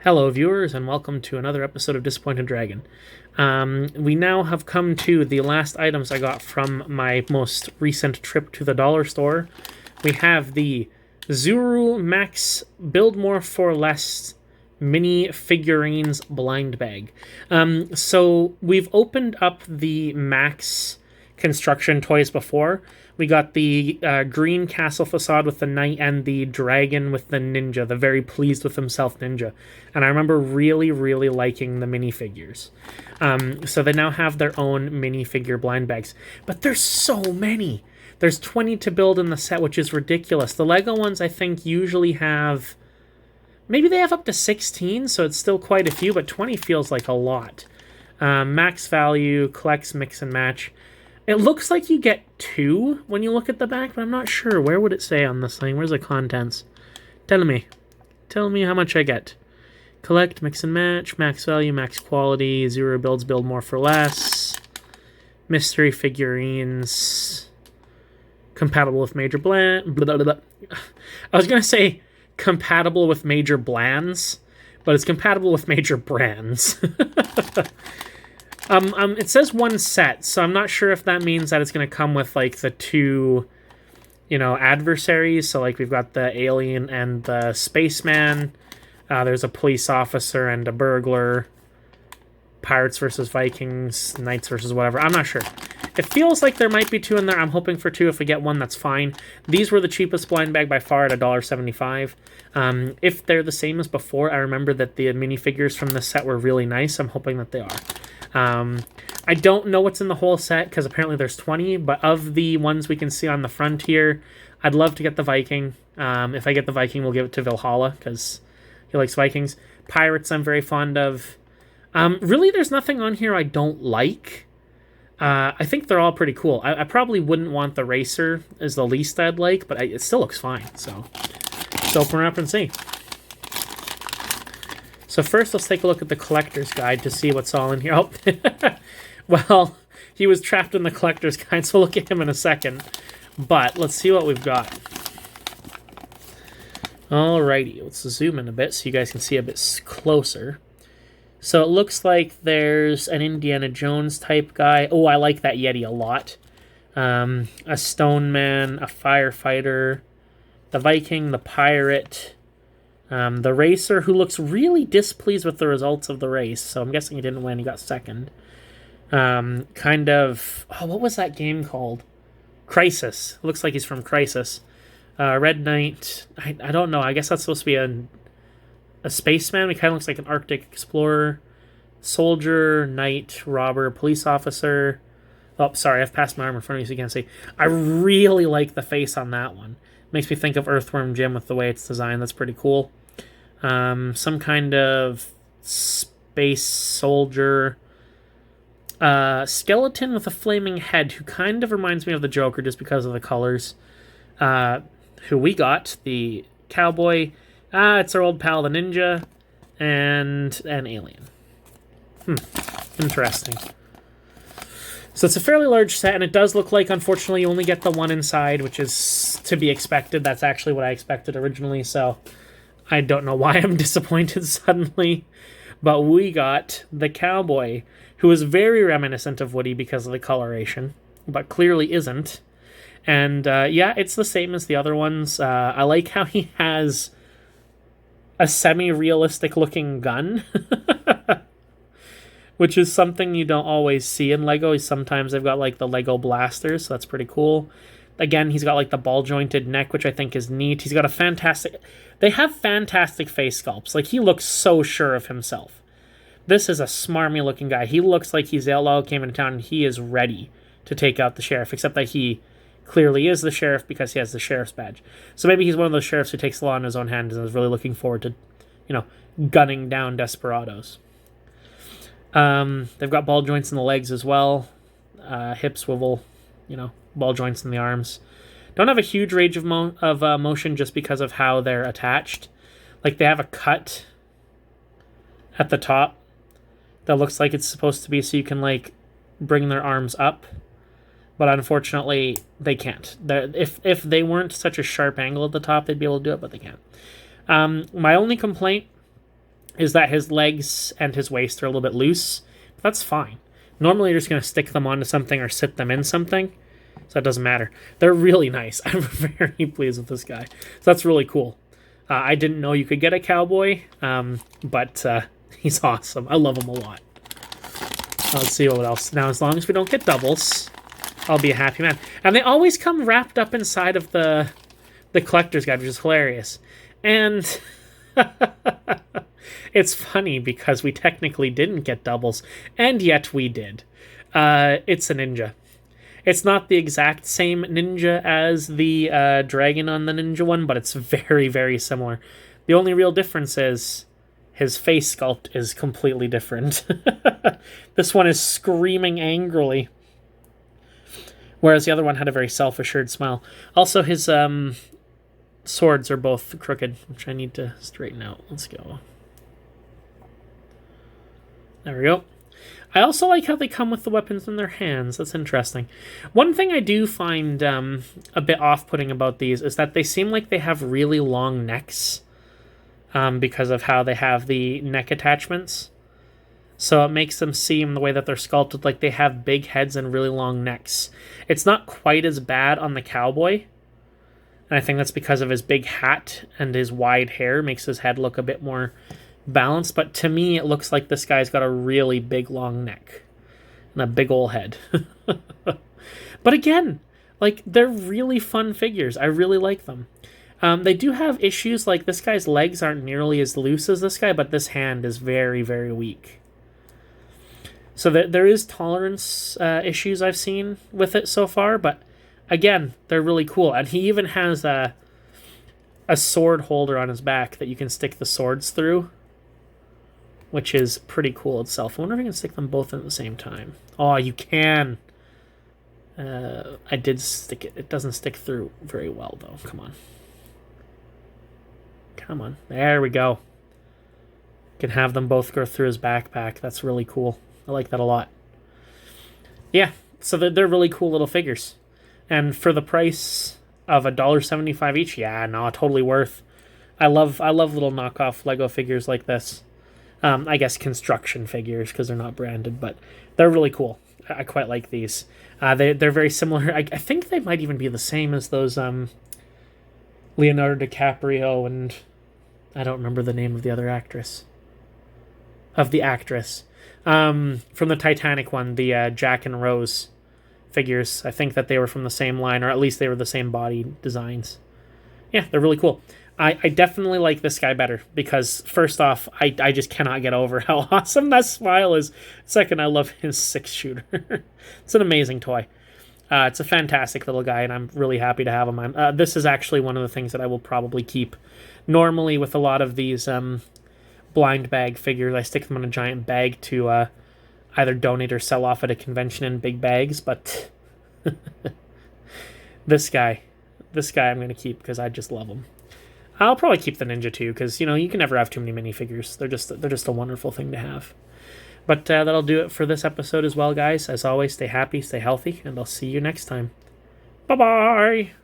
Hello, viewers, and welcome to another episode of Disappointed Dragon. We now have come to the last items I got from my most recent trip to the dollar store. We have the Zuru Max Build More for Less mini figurines blind bag. So we've opened up the Max construction toys before. We got the green castle facade with the knight and the dragon with the ninja, the very pleased with himself ninja. And I remember really, really liking the minifigures. So they now have their own minifigure blind bags. But there's so many. There's 20 to build in the set, which is ridiculous. The Lego ones, I think, usually have... Maybe they have up to 16, so it's still quite a few, but 20 feels like a lot. Max value, collects, mix and match. It looks like you get 2 when you look at the back, but I'm not sure. Where would it say on this thing? Where's the contents? Tell me how much I get. Collect, mix and match, max value, max quality, Zero builds, build more for less. Mystery figurines. Compatible with major bland. Blah, blah, blah. I was going to say compatible with major blands, but it's compatible with major brands. It says one set, so I'm not sure if that means that it's going to come with, like, the 2, adversaries. So, like, we've got the alien and the spaceman. There's a police officer and a burglar. Pirates versus Vikings, knights versus whatever. I'm not sure. It feels like there might be 2 in there. I'm hoping for 2. If we get 1, that's fine. These were the cheapest blind bag by far at $1.75. If they're the same as before, I remember that the minifigures from this set were really nice. I'm hoping that they are. I don't know what's in the whole set, because apparently there's 20, but of the ones we can see on the front here, I'd love to get the Viking. If I get the Viking, we'll give it to Valhalla, because he likes Vikings. Pirates I'm very fond of. Really, there's nothing on here I don't like. I think they're all pretty cool. I probably wouldn't want the racer as the least I'd like, but it still looks fine, so let's open it up and see. So first, let's take a look at the collector's guide to see what's all in here. Oh, well, he was trapped in the collector's guide, so we'll look at him in a second. But let's see what we've got. Alrighty, let's zoom in a bit so you guys can see a bit closer. So it looks like there's an Indiana Jones type guy. Oh, I like that Yeti a lot. A stone man, a firefighter, the Viking, the pirate... the racer, who looks really displeased with the results of the race. So I'm guessing he didn't win. He got second. Kind of... Oh, what was that game called? Crisis. Looks like he's from Crisis. Red Knight. I don't know. I guess that's supposed to be a spaceman. He kind of looks like an Arctic explorer. Soldier, knight, robber, police officer. Oh, sorry. I've passed my arm in front of you so you can't see. I really like the face on that one. Makes me think of Earthworm Jim with the way it's designed. That's pretty cool. Some kind of space soldier. Skeleton with a flaming head who kind of reminds me of the Joker just because of the colors. Who we got. The cowboy. It's our old pal, the ninja. And an alien. Interesting. So it's a fairly large set, and it does look like, unfortunately, you only get the one inside, which is to be expected. That's actually what I expected originally, so I don't know why I'm disappointed suddenly. But we got the cowboy, who is very reminiscent of Woody because of the coloration, but clearly isn't. And, yeah, it's the same as the other ones. I like how he has a semi-realistic looking gun. Which is something you don't always see in Lego. Sometimes they've got, like, the Lego blasters, so that's pretty cool. Again, he's got, like, the ball-jointed neck, which I think is neat. He's got a fantastic... They have fantastic face sculpts. Like, he looks so sure of himself. This is a smarmy-looking guy. He looks like he's the outlaw who came into town, and he is ready to take out the sheriff, except that he clearly is the sheriff because he has the sheriff's badge. So maybe he's one of those sheriffs who takes the law in his own hands and is really looking forward to, gunning down desperados. They've got ball joints in the legs as well. Hip swivel, ball joints in the arms. Don't have a huge range of motion just because of how they're attached. Like, they have a cut at the top that looks like it's supposed to be so you can, like, bring their arms up. But unfortunately, they can't. If they weren't such a sharp angle at the top, they'd be able to do it, but they can't. My only complaint is that his legs and his waist are a little bit loose. That's fine. Normally, you're just going to stick them onto something or sit them in something, so it doesn't matter. They're really nice. I'm very pleased with this guy. So that's really cool. I didn't know you could get a cowboy, but he's awesome. I love him a lot. Let's see what else. Now, as long as we don't get doubles, I'll be a happy man. And they always come wrapped up inside of the collector's guide, which is hilarious. And it's funny because we technically didn't get doubles, and yet we did. It's a ninja. It's not the exact same ninja as the dragon on the ninja one, but it's very, very similar. The only real difference is his face sculpt is completely different. This one is screaming angrily, whereas the other one had a very self-assured smile. Also, his swords are both crooked, which I need to straighten out. Let's go. There we go. I also like how they come with the weapons in their hands. That's interesting. One thing I do find a bit off-putting about these is that they seem like they have really long necks because of how they have the neck attachments. So it makes them seem, the way that they're sculpted, like they have big heads and really long necks. It's not quite as bad on the cowboy. And I think that's because of his big hat and his wide hair makes his head look a bit more balanced, but to me it looks like this guy's got a really big long neck and a big old head. But again, like, they're really fun figures. I really like them. They do have issues, like this guy's legs aren't nearly as loose as this guy, but this hand is very, very weak. So there is tolerance issues I've seen with it so far, but again, they're really cool. And he even has a sword holder on his back that you can stick the swords through, which is pretty cool itself. I wonder if I can stick them both in at the same time. Oh, you can. I did stick it. It doesn't stick through very well, though. Come on. Come on. There we go. Can have them both go through his backpack. That's really cool. I like that a lot. Yeah, so they're really cool little figures. And for the price of $1.75 each, yeah, no, totally worth. I love little knockoff Lego figures like this. I guess construction figures because they're not branded, but they're really cool. I quite like these. They're very similar. I think they might even be the same as those Leonardo DiCaprio and I don't remember the name of the other actress. Of the actress. From the Titanic one, the Jack and Rose figures. I think that they were from the same line, or at least they were the same body designs. Yeah, they're really cool. I definitely like this guy better because, first off, I just cannot get over how awesome that smile is. Second, I love his 6-shooter. It's an amazing toy. It's a fantastic little guy, and I'm really happy to have him. This is actually one of the things that I will probably keep. Normally, with a lot of these blind bag figures, I stick them in a giant bag to either donate or sell off at a convention in big bags, but this guy I'm going to keep because I just love him. I'll probably keep the ninja too, because, you know, you can never have too many minifigures. They're just a wonderful thing to have. But that'll do it for this episode as well, guys. As always, stay happy, stay healthy, and I'll see you next time. Bye-bye!